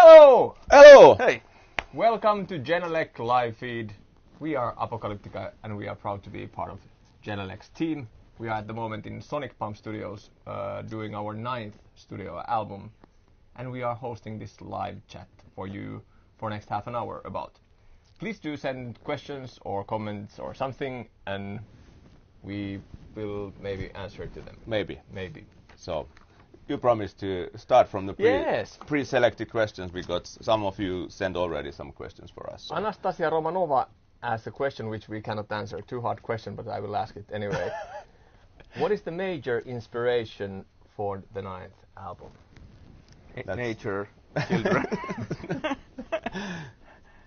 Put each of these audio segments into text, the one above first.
Hello! Hello! Hey! Welcome to Genelec live feed. We are Apocalyptica and we are proud to be part of Genelec's team. We are at the moment in Sonic Pump Studios doing our 9th studio album, and we are hosting this live chat for you for next half an hour about. Please do send questions or comments or something, and we will maybe answer to them. Maybe. So, you promised to start from the yes, pre-selected questions because some of you sent already some questions for us. So. Anastasia Romanova asked a question which we cannot answer. Too hard question, but I will ask it anyway. What is the major inspiration for the 9th album? Nature, children.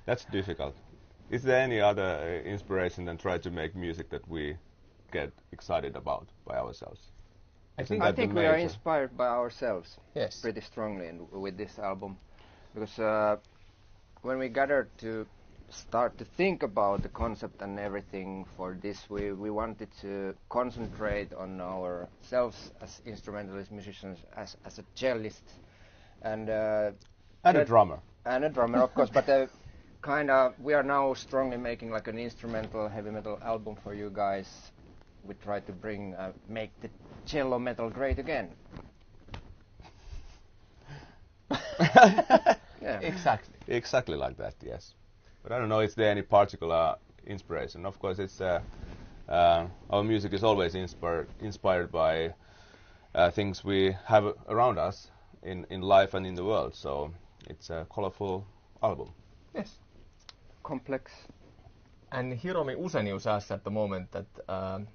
That's difficult. Is there any other inspiration than try to make music that we get excited about by ourselves? I think we are inspired by ourselves, yes, pretty strongly with this album, because when we gathered to start to think about the concept and everything for this, we wanted to concentrate on ourselves as instrumentalist musicians, as a cellist, and a drummer. And a drummer, of course, but we are now strongly making like an instrumental heavy metal album for you guys. We try to make the cello metal great again. Yeah. Exactly like that, yes. But I don't know, is there any particular inspiration? Of course, it's our music is always inspired by things we have around us in life and in the world. So it's a colorful album. Yes. Complex. And Hiromi Usenius asks at the moment that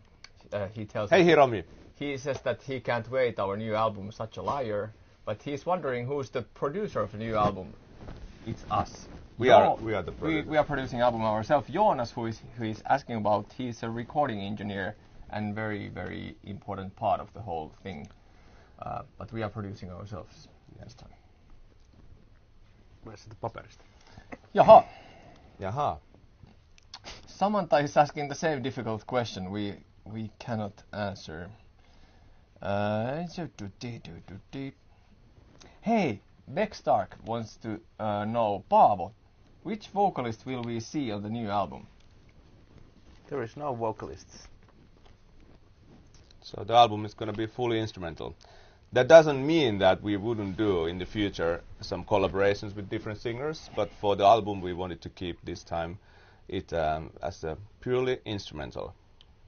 he tells Hey Hiromi! He says that he can't wait our new album, Such a Liar, but he's wondering who's the producer of the new album. It's us. We are the producer. We are producing album ourselves. Jonas, who is asking about, he's a recording engineer and very, very important part of the whole thing. But we are producing ourselves this time. Where's the paperista? Jaha. Samantha is asking the same difficult question we cannot answer. Hey, Beck Stark wants to know, Paavo, which vocalist will we see on the new album? There is no vocalists. So the album is going to be fully instrumental. That doesn't mean that we wouldn't do in the future some collaborations with different singers, but for the album we wanted to keep this time it as a purely instrumental.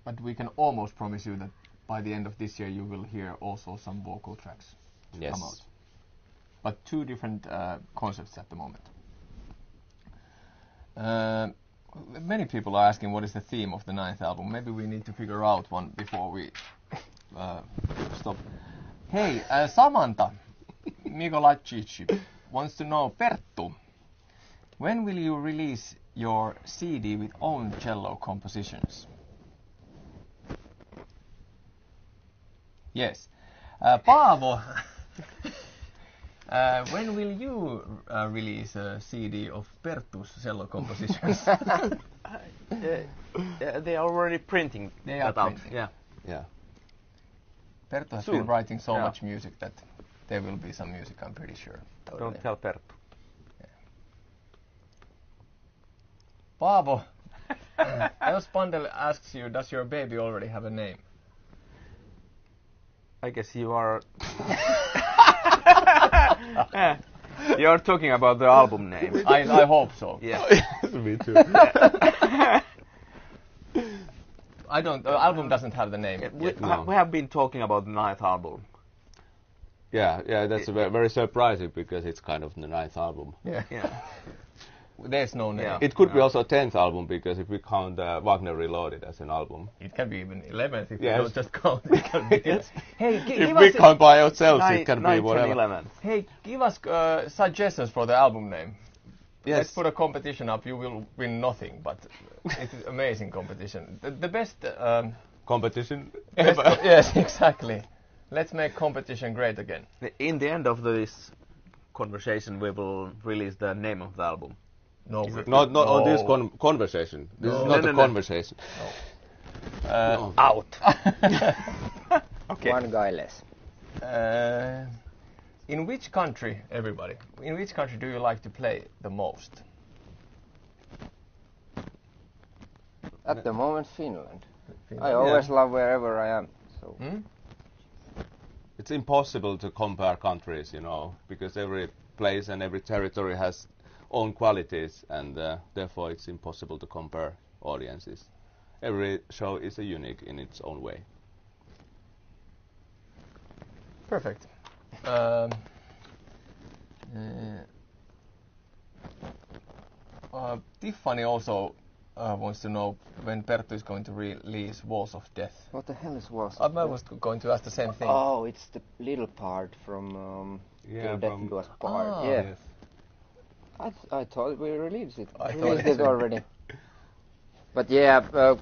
But we can almost promise you that by the end of this year you will hear also some vocal tracks to come out. But two different concepts at the moment. Many people are asking what is the theme of the 9th album. Maybe we need to figure out one before we stop. Hey, Samantha Mikolacic wants to know, Perttu, when will you release your CD with own cello compositions? Yes. Paavo, when will you release a CD of Perttu's cello compositions? They are already printing that out. Yeah. Perttu has been writing so much music that there will be some music, I'm pretty sure. Totally. Don't tell Perttu. Yeah. Paavo, Els Pandel asks you, does your baby already have a name? I guess you are... You are talking about the album name. I hope so. Yeah. Me too. I don't. The album doesn't have the name. We have been talking about the 9th album. Yeah, that's very surprising because it's kind of the 9th album. Yeah. There's no name. Yeah. It could be also 10th album because if we count Wagner Reloaded as an album. It can be even 11th if you don't just count. It can be Hey, if we count by ourselves, it can be whatever. 11th. Hey, give us suggestions for the album name. Yes. Let's put a competition up. You will win nothing, but it's an amazing competition. The best competition. Yes, exactly. Let's make competition great again. In the end of this conversation, we will release the name of the album. No, not on this conversation. This is not a conversation. No. Out. Okay. One guy less. In which country, everybody, in which country do you like to play the most? At the moment, Finland. Finland. I always love wherever I am. So. It's impossible to compare countries, you know, because every place and every territory has own qualities, and therefore it's impossible to compare audiences. Every show is unique in its own way. Perfect. Tiffany also wants to know when Perttu is going to release Walls of Death. What the hell is Walls I of Death? was going to ask the same thing. Oh, it's the little part from Till Death Do Us Part. Yeah. Yes. I thought we released it. I Released thought it already. But yeah,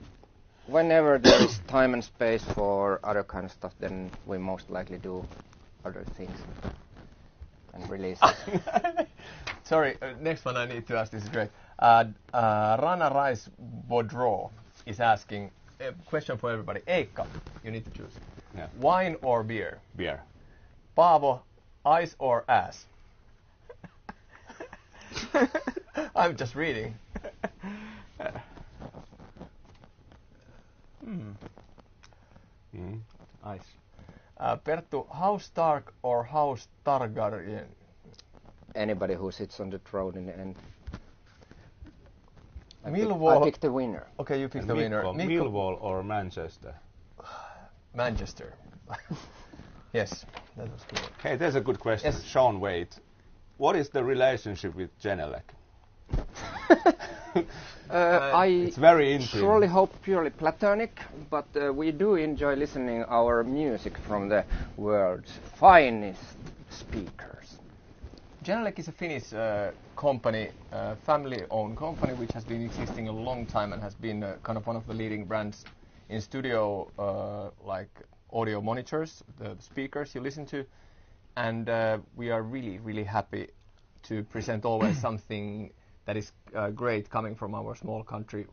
whenever there is time and space for other kind of stuff, then we most likely do other things and release it. Sorry, next one I need to ask. This is great. Rana Rice Bodro is asking a question for everybody. Eikka, you need to choose. Yeah. Wine or beer? Beer. Paavo, ice or ass? I'm just reading. Ice. Perttu, House Stark or House Targaryen? Anybody who sits on the throne in the end. I Millwall. picked the winner. Okay, you picked the winner. Millwall or Manchester? Manchester. Yes, that was good. Hey, there's a good question. Yes. Sean Waite. What is the relationship with Genelec? It's very intimate. surely hope purely platonic, but we do enjoy listening our music from the world's finest speakers. Genelec is a Finnish company, family-owned company, which has been existing a long time and has been kind of one of the leading brands in studio, like audio monitors, the speakers you listen to, and we are really, really happy to present always something that is great coming from our small country.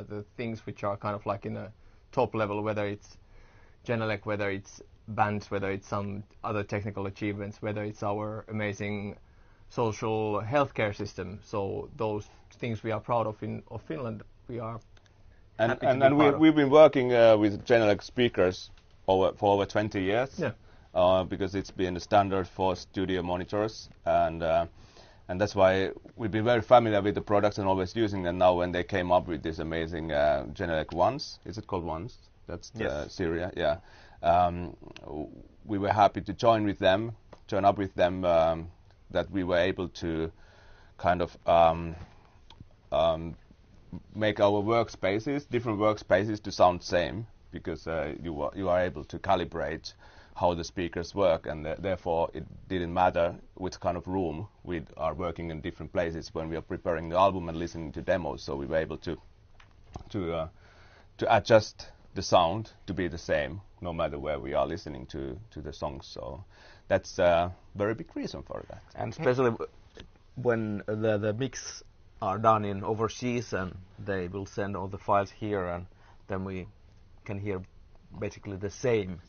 The things which are kind of like in a top level, whether it's Genelec, whether it's bands, whether it's some other technical achievements, whether it's our amazing social healthcare system. So those things we are proud of of Finland, we are happy to be part of. We've been working with Genelec speakers for over 20 years. Yeah. Because it's been the standard for studio monitors, and that's why we've been very familiar with the products and always using them. Now when they came up with this amazing Genelec Ones, is it called Ones? That's the series, yeah. We were happy to join up with them, that we were able to kind of make our different workspaces to sound same, because you are able to calibrate how the speakers work, and therefore it didn't matter which kind of room we are working in different places when we are preparing the album and listening to demos. So we were able to adjust the sound to be the same no matter where we are listening to the songs. So that's a very big reason for that. And especially when the mix are done in overseas, and they will send all the files here, and then we can hear basically the same.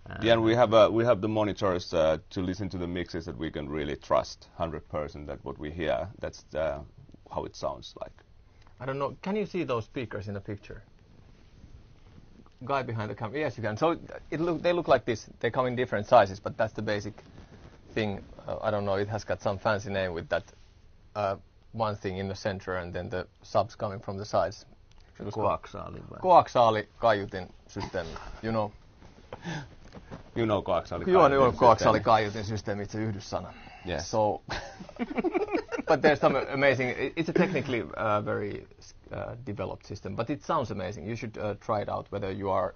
And we have the monitors to listen to the mixes that we can really trust 100% that what we hear, that's how it sounds like. I don't know, can you see those speakers in the picture? Guy behind the camera, yes you can. So they look like this, they come in different sizes, but that's the basic thing. I don't know, it has got some fancy name with that one thing in the center and then the subs coming from the sides. Koaksiaali kaiutin systeemi, you know. You know koaksiaali kaiutin systeemi, it's a yhdyssana. Yes. So, but there's some amazing, it's a technically very developed system, but it sounds amazing. You should try it out, whether you are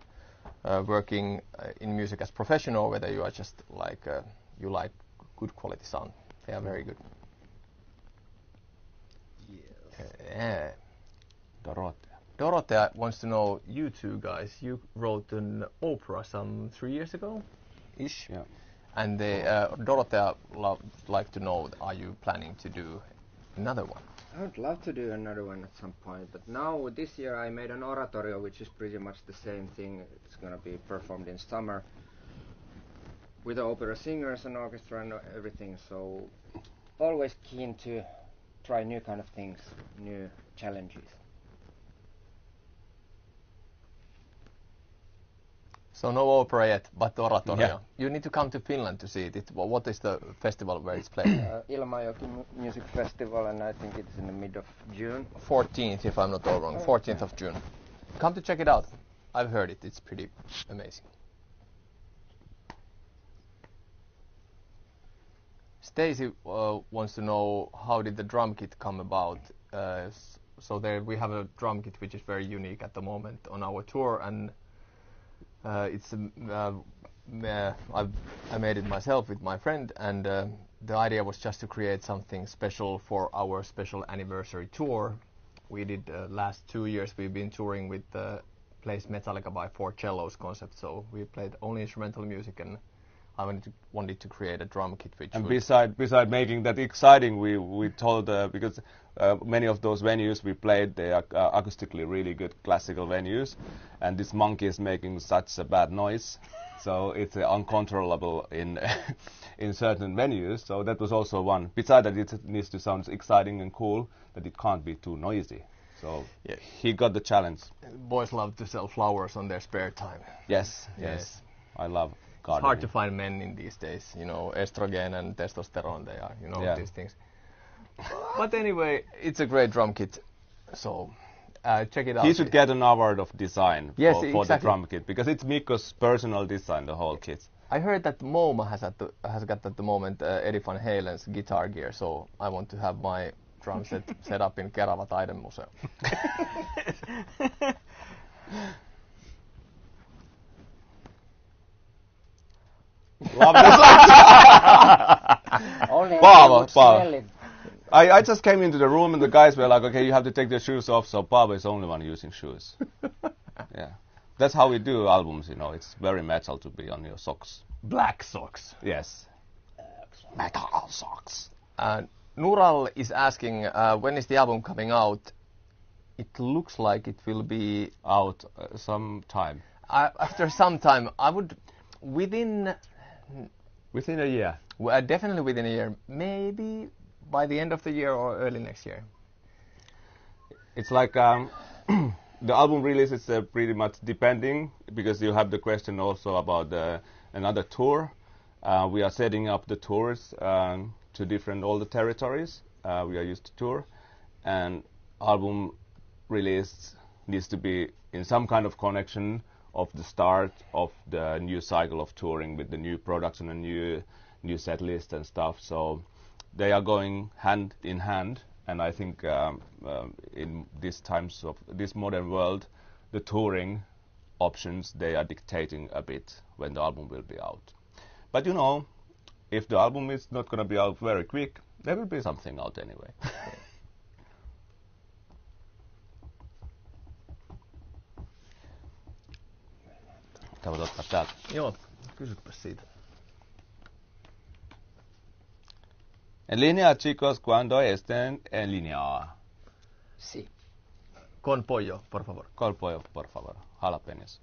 working in music as professional or whether you are just like, you like good quality sound. They are very good. Yeah. Dorothea wants to know, you two guys, you wrote an opera some 3 years ago-ish. Yeah. And Dorothea would like to know, are you planning to do another one? I would love to do another one at some point, but now this year I made an oratorio, which is pretty much the same thing. It's going to be performed in summer. with the opera singers and orchestra and everything. So always keen to try new kind of things, new challenges. So no opera yet, but oratorio. Yeah. You need to come to Finland to see it. What is the festival where it's played? Ilmajoki Music Festival, and I think it's in the mid of June. 14th, if I'm not all wrong. 14th of June. Come to check it out. I've heard it. It's pretty amazing. Stacy wants to know, how did the drum kit come about? So there we have a drum kit which is very unique at the moment on our tour, and it's I made it myself with my friend, and the idea was just to create something special for our special anniversary tour. We did last 2 years we've been touring with the Plays Metallica by 4 cellos concept, so we played only instrumental music, and I wanted to create a drum kit which And would beside making that exciting, we told because many of those venues we played, they are acoustically really good classical venues, and this monkey is making such a bad noise, so it's uncontrollable in in certain venues. So that was also one. Besides that, it needs to sound exciting and cool, but it can't be too noisy. So Yeah. he got the challenge. boys love to sell flowers on their spare time. Yes, Yes. I love It's gardening. hard to find men in these days, you know, estrogen and testosterone, they are, you know, Yeah. these things. But anyway, it's a great drum kit, so check it out. He should get an award of design Yes, for the exactly. drum kit, because it's Mikko's personal design, the whole kit. I heard that MoMA has got at the moment Eddie Van Halen's guitar gear, so I want to have my drum set up in Kerava Taidemuseo. Love this. Only Paavo, I would Paavo. smell it. I just came into the room and the guys were like, okay, you have to take the shoes off, so Paavo is the only one using shoes. Yeah. That's how we do albums, you know. It's very metal to be on your socks. Black socks. Yes. Metal socks. Nural is asking, when is the album coming out? It looks like it will be Out some time. after some time. I would within Within a year. definitely within a year, maybe by the end of the year or early next year. It's like the album release is pretty much depending, because you have the question also about another tour. We are setting up the tours to different all the territories we are used to tour, and album release needs to be in some kind of connection of the start of the new cycle of touring with the new production and new set list and stuff. So they are going hand in hand, and I think in these times of this modern world, the touring options, they are dictating a bit when the album will be out. But you know, if the album is not going to be out very quick, there will be something out anyway. Tämä voit ottaa täältä. Joo, kysypäs siitä. En línea, chicos, cuando estén en línea. Si. Con pollo, por favor. Col pollo, por favor. Jalapeños.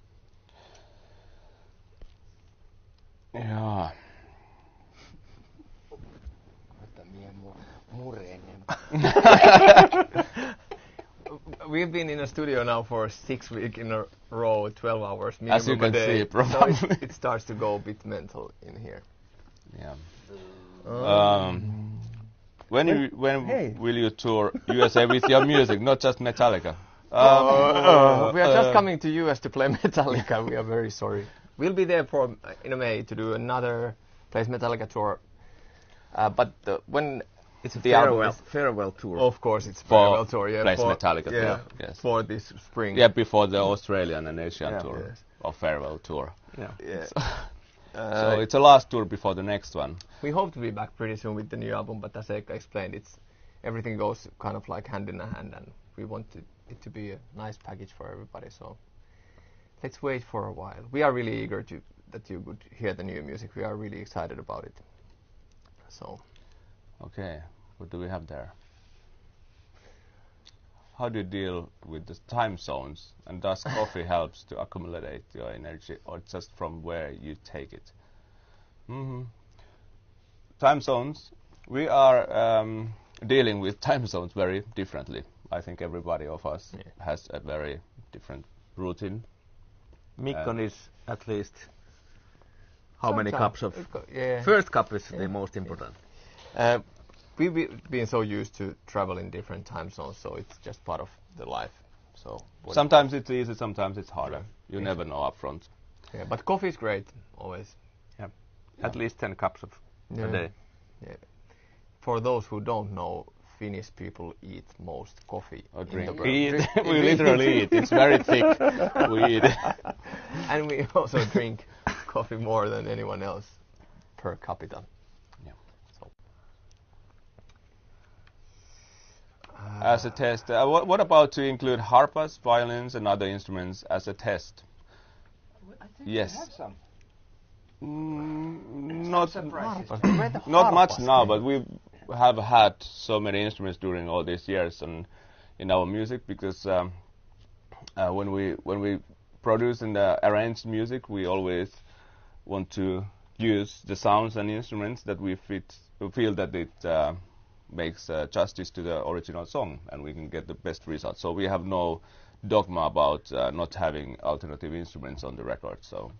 Joo. We've been in a studio now for 6 weeks in a row, 12 hours. As you minimum a can day. see, probably. So it starts to go a bit mental in here. Yeah. When Hey. will you tour USA with your music, not just Metallica? We are just coming to US to play Metallica. We are very sorry. We'll be there for in May to do another Plays Metallica tour. But when It's a the album farewell, is, farewell tour. of course, it's For farewell tour. Yeah, Plays for, Metallica tour, yeah, yes. for this spring. Yeah, before the Australian and Asian Yeah. tour, Yes. or farewell tour. Yeah. Yeah. So it's a last tour before the next one. We hope to be back pretty soon with the new album, but as Eka explained, it's everything goes kind of like hand in hand, and we want it to be a nice package for everybody. So let's wait for a while. We are really eager that you could hear the new music. We are really excited about it. So Okay, what do we have there? How do you deal with the time zones? And does coffee helps to accumulate your energy, or just from where you take it? Time zones. We are dealing with time zones very differently. I think everybody of us has a very different routine. Mikon is at least how many cups of... Yeah. First cup is the most important. We've been so used to travel in different time zones, so it's just part of the life. So sometimes it's easy, sometimes it's harder. You never know up front. Yeah, but coffee is great, always. Yeah. At least 10 cups of a day. Yeah. For those who don't know, Finnish people eat most coffee. Or in drink. the We literally eat. It's very thick. We eat. And we also drink coffee more than anyone else per capita. Yeah. So. As a test, what about to include harpas, violins, and other instruments as a test? I think Yes. we have some. Not Not much now, but we have had so many instruments during all these years and in our music, because when we produce and arrange music, we always want to use the sounds and instruments that we feel that it makes justice to the original song, and we can get the best result. So we have no dogma about not having alternative instruments on the record. So,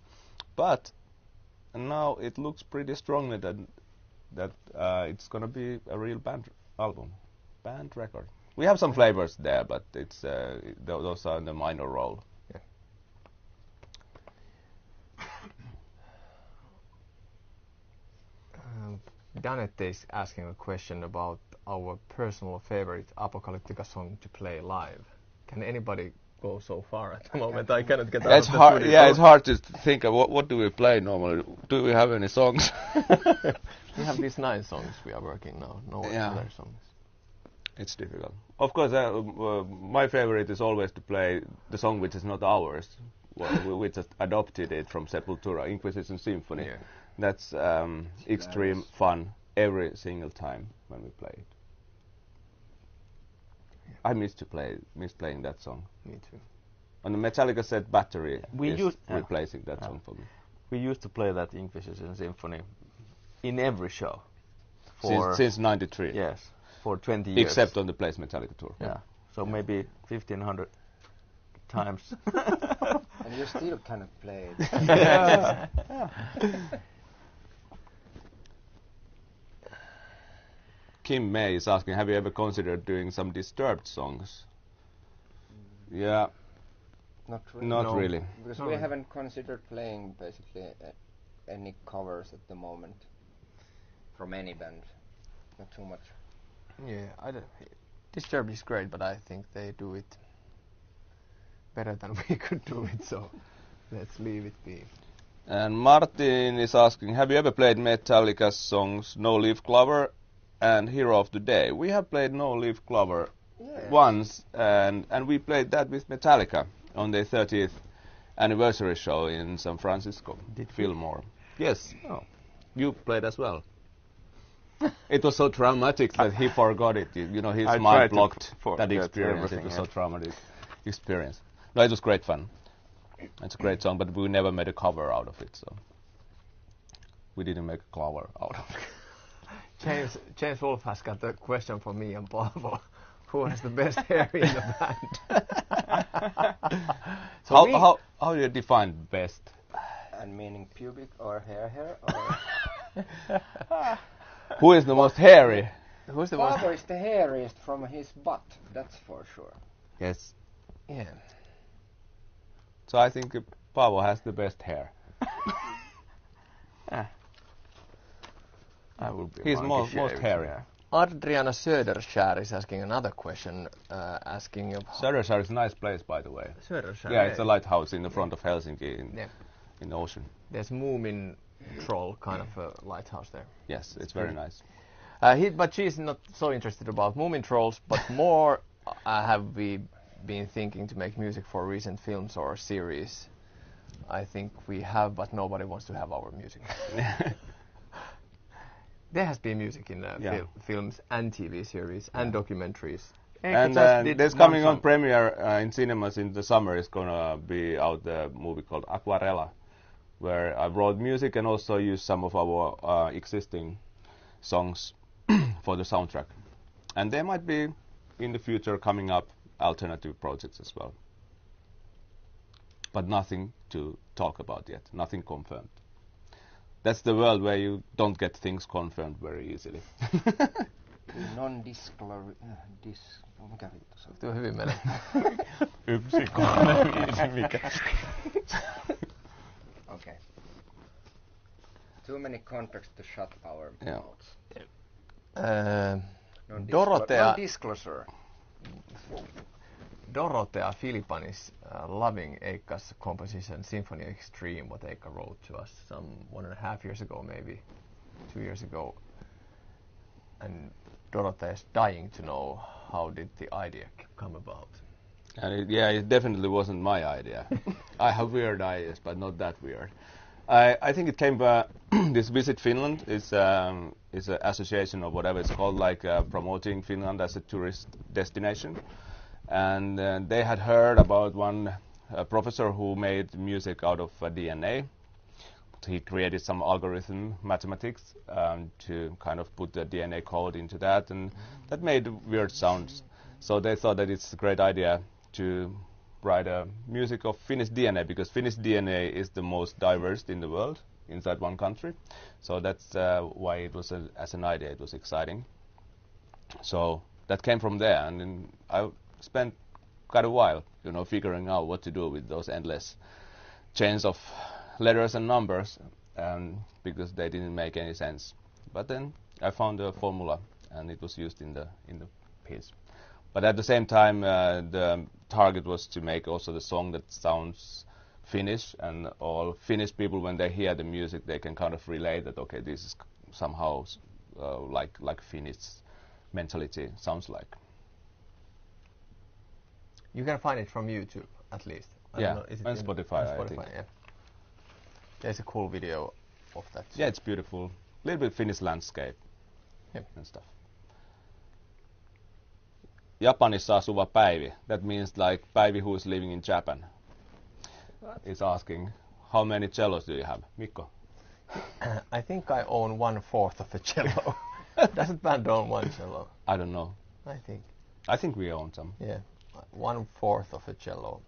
but now it looks pretty strongly that it's gonna be a real band record. We have some flavors there, but it's those are in the minor role. Yeah. Danette is asking a question about our personal favorite Apocalyptica song to play live. Can anybody go so far at the moment? I cannot get out It's of the hard. studio. Yeah, it's hard to think of what do we play normally. Do we have any songs? We have these 9 songs we are working now. No other songs. It's difficult. Of course, my favorite is always to play the song which is not ours. We just adopted it from Sepultura, Inquisition Symphony. Yeah. That's extreme fun every single time when we play it. I miss playing that song. Me too. On the Metallica set, Battery We is used- replacing that song for me. We used to play that Inquisition Symphony in every show. Since '93. Yes, for 20 years. Except on the Place Metallica tour. Yeah, so maybe 1,500 times. And you still cannot play it. Kim May is asking, have you ever considered doing some Disturbed songs? Yeah, Not really. not No. really. Because No. we haven't considered playing basically any covers at the moment from any band. Not too much. Yeah, Disturbed is great, but I think they do it better than we could do it, so let's leave it be. And Martin is asking, have you ever played Metallica's songs No Leaf Clover and Hero of the Day? We have played No Leaf Clover once, and we played that with Metallica on their 30th anniversary show in San Francisco. Did we? Fillmore. Yes. Oh. You played as well. It was so traumatic that he forgot it. You know, his I mind tried to blocked forget that experience. It everything, was yeah. so traumatic experience. No, it was great fun. It's a great song, but we never made a cover out of it, so we didn't make a cover out of it. James Wolf has got a question for me and Paavo. Who has the best hair in the band? How do you define best? And meaning pubic or hair or... Who is the most hairy? Who's the most? Paavo is the hairiest from his butt, that's for sure. Yes. Yeah. So I think Paavo has the best hair. I will be He's most monkey-shaved, hairy. yeah. Adriana Söderskär is asking another question, asking of Söderskär is a nice place, by the way. Söderskär. Yeah, it's a lighthouse in the front of Helsinki Yeah. in the ocean. There's Moomin Troll kind of a lighthouse there. Yes, it's very nice. But she's not so interested about Moomin Trolls, but more have we been thinking to make music for recent films or series. I think we have, but nobody wants to have our music. There has been music in films and TV series and documentaries. And there's coming on premiere in cinemas in the summer. Is gonna be out the movie called Aquarella, where I wrote music and also used some of our existing songs for the soundtrack. And there might be in the future coming up alternative projects as well. But nothing to talk about yet, nothing confirmed. That's the world where you don't get things confirmed very easily. Non-disclosure. Mikä vittu se on? Tuo hyvin menee. Okay. Too many contracts to shut our mouths. Non-disclosure. Dorothea Filipanis loving Eikka's composition Symphony Extreme, what Eikka wrote to us some 1.5 years ago, maybe 2 years ago. And Dorothea is dying to know how did the idea come about. And it definitely wasn't my idea. I have weird ideas, but not that weird. I think it came this Visit Finland is an association or whatever it's called, like promoting Finland as a tourist destination. And they had heard about one professor who made music out of DNA. He created some algorithm mathematics to kind of put the DNA code into that, and that made weird sounds. So they thought that it's a great idea to write a music of Finnish DNA, because Finnish DNA is the most diverse in the world inside one country. So that's why it was as an idea, it was exciting. So that came from there, and then I spent quite a while, figuring out what to do with those endless chains of letters and numbers, because they didn't make any sense. But then I found a formula, and it was used in the piece. But at the same time, the target was to make also the song that sounds Finnish, and all Finnish people, when they hear the music, they can kind of relate that, okay, this is somehow like Finnish mentality sounds like. You can find it from YouTube, at least. And Spotify, I think. Yeah. There's a cool video of that. Yeah, it's beautiful. A little bit Finnish landscape and stuff. Japanissa asuva Päivi. That means like Päivi who is living in Japan. Is asking, how many cellos do you have? Mikko? I think I own 1/4 of a cello. Doesn't band own one cello? I don't know. I think we own some. Yeah, 1/4 of a cello.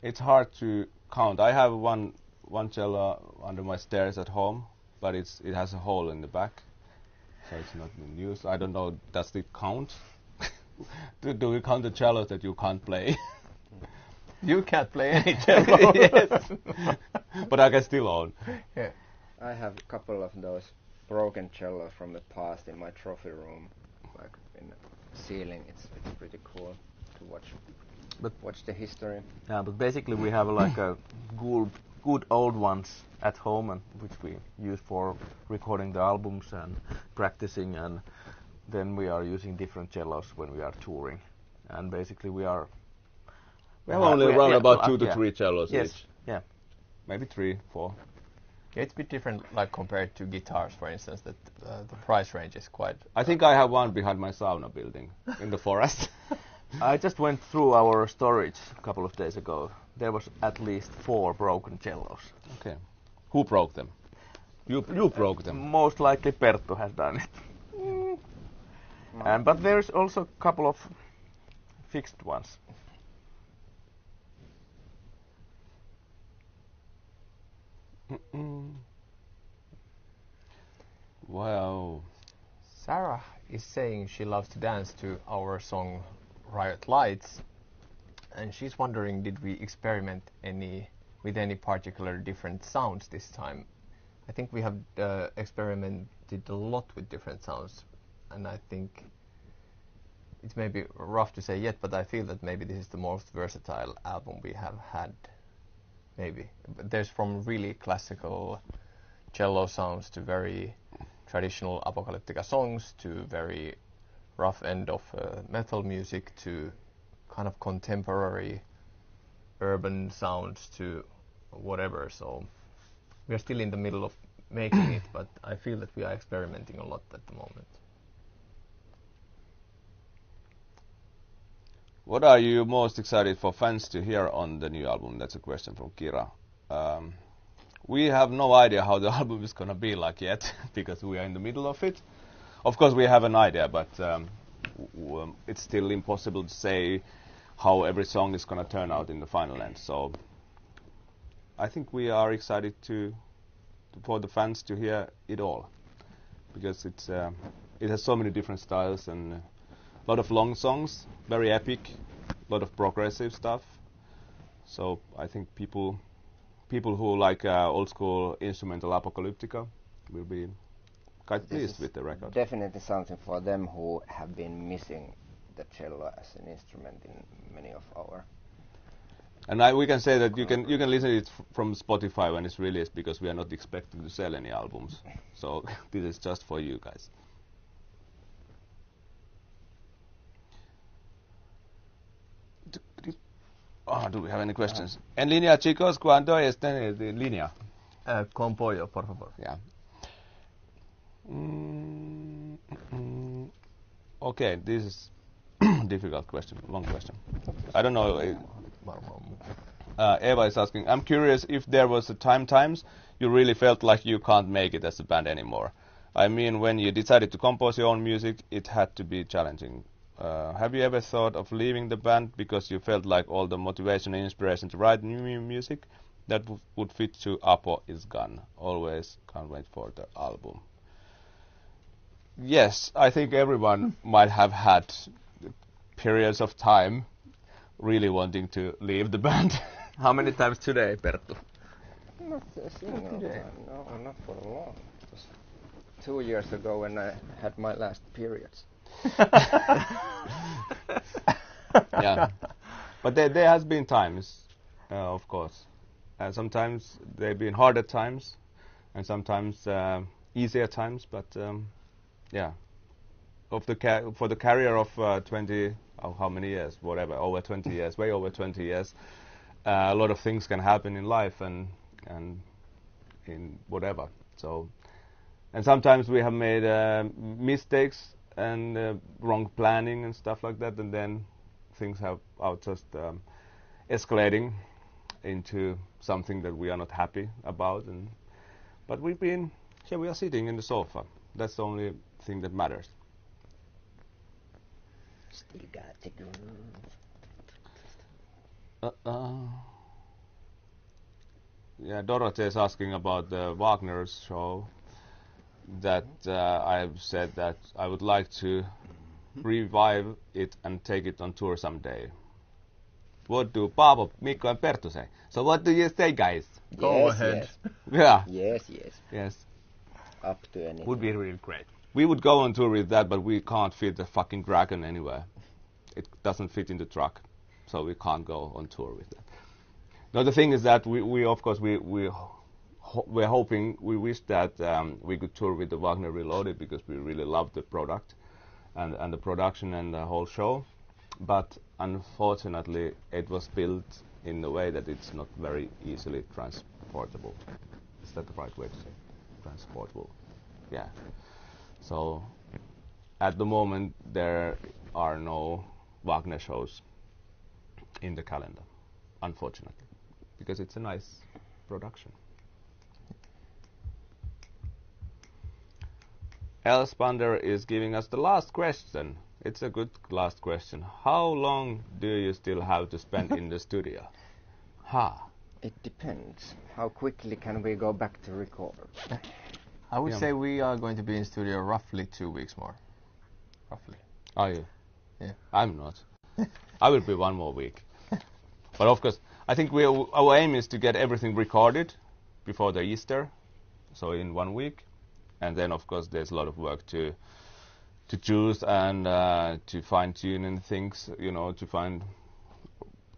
It's hard to count. I have one cello under my stairs at home, but it has a hole in the back, so it's not in use. I don't know, does it count? do we count the cellos that you can't play? You can't play any cello. Yes. But I can still own. Yeah. I have a couple of those broken cellos from the past in my trophy room, like in the ceiling. It's pretty cool to watch the history. Yeah, but basically we have like a good old ones at home, and which we use for recording the albums and practicing, and then we are using different cellos when we are touring. And basically we have only around about 2 to 3 cellos each. Yeah. Maybe 3, 4. Yeah, it's a bit different, like compared to guitars, for instance. That the price range is quite. I think I have one behind my sauna building in the forest. I just went through our storage a couple of days ago. There was at least 4 broken cellos. Okay. Who broke them? You broke them. Most likely Perttu has done it. But there's also a couple of fixed ones. Wow. Sarah is saying she loves to dance to our song Riot Lights, and she's wondering, did we experiment with any particular different sounds this time? I think we have experimented a lot with different sounds, and I think it's maybe rough to say yet, but I feel that maybe this is the most versatile album we have had. Maybe. But there's from really classical cello sounds to very traditional Apocalyptica songs to very rough end of metal music to kind of contemporary urban sounds to whatever. So we are still in the middle of making it, but I feel that we are experimenting a lot at the moment. What are you most excited for fans to hear on the new album? That's a question from Kira. we have no idea how the album is gonna be like yet because we are in the middle of it. Of course, we have an idea, but it's still impossible to say how every song is gonna turn out in the final end. So I think we are excited for the fans to hear it all, because it has so many different styles and a lot of long songs, very epic, a lot of progressive stuff. So I think people who like old school instrumental Apocalyptica will be quite pleased with the record. Definitely something for them who have been missing the cello as an instrument in many of our. And we can say that you can listen it from Spotify when it's released, because we are not expecting to sell any albums. So this is just for you guys. Do we have any questions? En línea, chicos, ¿cuándo están en línea? Con pollo, por favor. Yeah. Okay, this is difficult question, long question. I don't know. Eva is asking, I'm curious if there was a times you really felt like you can't make it as a band anymore. I mean, when you decided to compose your own music, it had to be challenging. Have you ever thought of leaving the band because you felt like all the motivation and inspiration to write new music that would fit to Apo is gone? Always can't wait for the album. Yes, I think everyone might have had periods of time really wanting to leave the band. How many times today, Perttu? Not a single time, no, not for long. It was 2 years ago when I had my last periods. Yeah, but there has been times, of course. Sometimes they've been harder times, and sometimes easier times. But yeah, for the career of 20, how many years? Whatever, over 20 years, way over 20 years. A lot of things can happen in life and in whatever. So, and sometimes we have made mistakes and wrong planning and stuff like that, and then things are just escalating into something that we are not happy about. But we've been here. We are sitting in the sofa. That's the only thing that matters. Still got to go. Yeah, Dorothy is asking about the Wagner's show. That I've said that I would like to revive it and take it on tour someday. What do Paavo, Mikko and Perttu say? So what do you say, guys? Go ahead. Yeah. Yes. Up to anything. Would be really great. We would go on tour with that, but we can't fit the fucking dragon anywhere. It doesn't fit in the truck, so we can't go on tour with that. Now the thing is that we of course we're hoping, we wish that we could tour with the Wagner Reloaded, because we really love the product and the production and the whole show. But unfortunately, it was built in a way that it's not very easily transportable. Is that the right way to say? Transportable. Yeah. So at the moment there are no Wagner shows in the calendar, unfortunately, because it's a nice production. Elspander is giving us the last question. It's a good last question. How long do you still have to spend in the studio? It depends. How quickly can we go back to record? I would say we are going to be in studio roughly 2 weeks more. Roughly. Are you? Yeah. I'm not. I will be 1 more week. But of course, I think our aim is to get everything recorded before the Easter, so in 1 week. And then, of course, there's a lot of work to choose and to fine-tune things, to find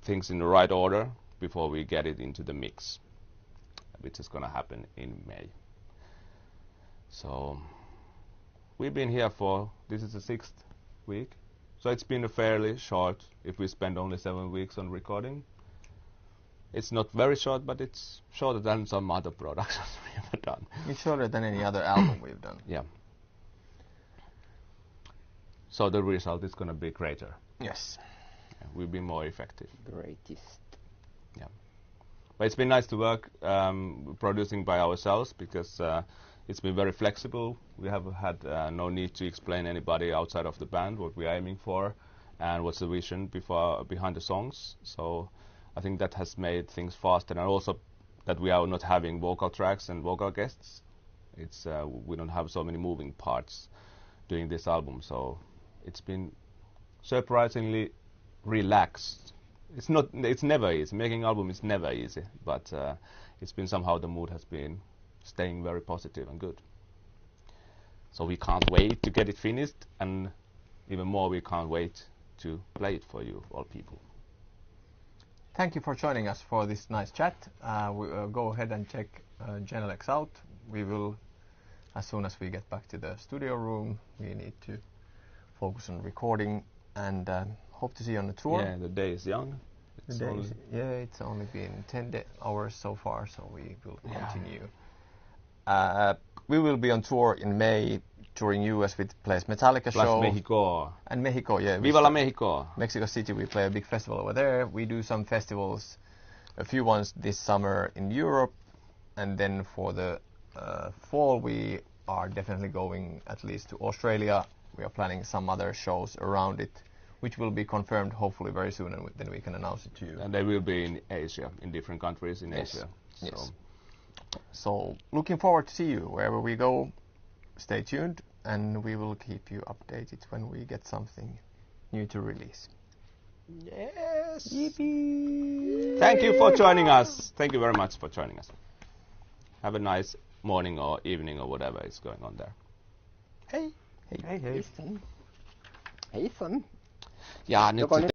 things in the right order before we get it into the mix, which is going to happen in May. So we've been here this is the 6th week, so it's been a fairly short, if we spend only 7 weeks on recording. It's not very short, but it's shorter than some other productions we have done. It's shorter than any other album we've done. Yeah. So the result is going to be greater. Yes. Yeah, we'll be more effective. Greatest. Yeah. But it's been nice to work producing by ourselves because it's been very flexible. We have had no need to explain anybody outside of the band what we are aiming for and what's the vision behind the songs. So I think that has made things faster, and also that we are not having vocal tracks and vocal guests. It's we don't have so many moving parts doing this album, so it's been surprisingly relaxed. It's never easy. Making album is never easy, but it's been somehow the mood has been staying very positive and good. So we can't wait to get it finished, and even more we can't wait to play it for you, all people. Thank you for joining us for this nice chat. Go ahead and check Genelec out. We will, as soon as we get back to the studio room, we need to focus on recording, and hope to see you on the tour. Yeah, the day is young. It's only been 10 hours so far, so we will continue. We will be on tour in May, touring US with Place Metallica Plus show. Mexico. And Mexico, yeah. Viva la Mexico. Mexico City, we play a big festival over there. We do some festivals, a few ones this summer in Europe, and then for the fall we are definitely going at least to Australia. We are planning some other shows around it, which will be confirmed hopefully very soon, and then we can announce it to you. And they will be in Asia, in different countries in Asia. Yes. So looking forward to see you wherever we go. Stay tuned, and we will keep you updated when we get something new to release. Yes. Yippee! Thank you for joining us. Thank you very much for joining us. Have a nice morning or evening or whatever is going on there. Hei. Hei. Hei son. Ja nyt sitten